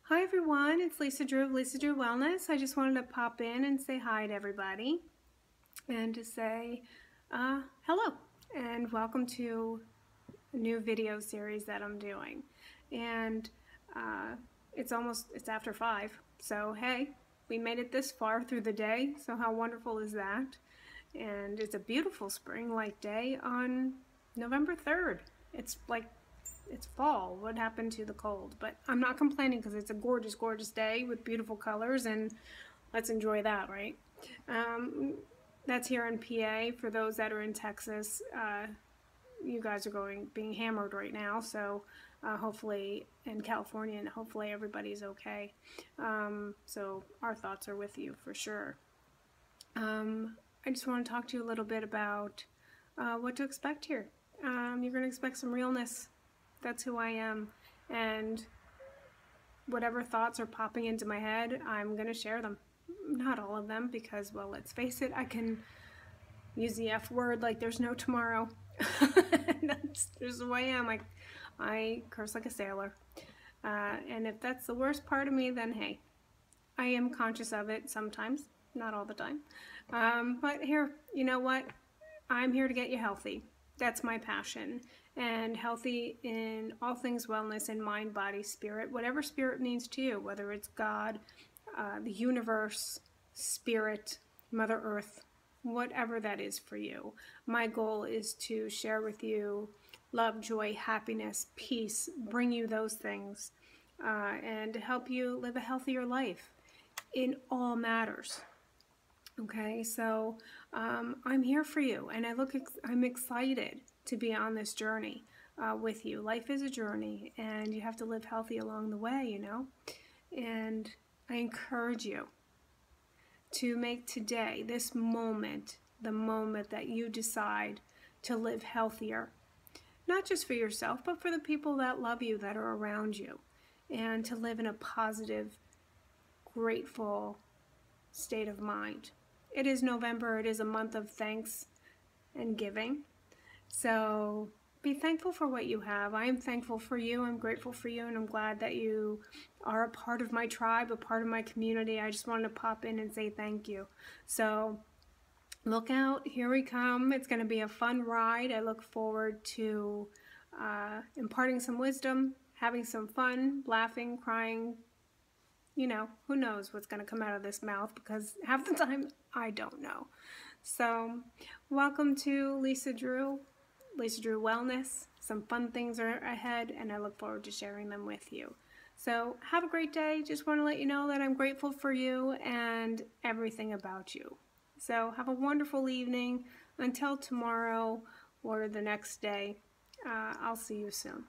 Hi everyone, it's Lisa Drew of Lisa Drew Wellness. I just wanted to pop in and say hi to everybody and to say hello and welcome to a new video series that I'm doing. And it's after 5, so hey, we made it this far through the day, so how wonderful is that? And it's a beautiful spring-like day on November 3rd. It's fall. What happened to the cold? But I'm not complaining because it's a gorgeous, gorgeous day with beautiful colors, and let's enjoy that, right? That's here in PA. For those that are in Texas, you guys are being hammered right now, so hopefully in California, and hopefully everybody's okay. So our thoughts are with you for sure. I just want to talk to you a little bit about what to expect here. You're going to expect some realness. That's who I am, and whatever thoughts are popping into my head, I'm going to share them. Not all of them, because, well, let's face it, I can use the F word like there's no tomorrow. That's just who I am. I curse like a sailor. And if that's the worst part of me, then hey, I am conscious of it sometimes, not all the time. But here, you know what? I'm here to get you healthy. That's my passion. And healthy in all things wellness in mind, body, spirit, whatever spirit means to you, whether it's God, the universe, spirit, Mother Earth, whatever that is for you. My goal is to share with you love, joy, happiness, peace, bring you those things, and to help you live a healthier life in all matters. Okay, so I'm here for you, and I'm excited to be on this journey with you. Life is a journey, and you have to live healthy along the way, you know. And I encourage you to make today, this moment, the moment that you decide to live healthier. Not just for yourself, but for the people that love you, that are around you. And to live in a positive, grateful state of mind. It is November. It is a month of thanks and giving. So be thankful for what you have. I am thankful for you. I'm grateful for you, and I'm glad that you are a part of my tribe, a part of my community. I just wanted to pop in and say thank you. So look out. Here we come. It's going to be a fun ride. I look forward to imparting some wisdom, having some fun, laughing, crying. You know, who knows what's going to come out of this mouth, because half the time I don't know. So welcome to Lisa Drew Wellness. Some fun things are ahead, and I look forward to sharing them with you. So have a great day. Just want to let you know that I'm grateful for you and everything about you. So have a wonderful evening. Until tomorrow or the next day, I'll see you soon.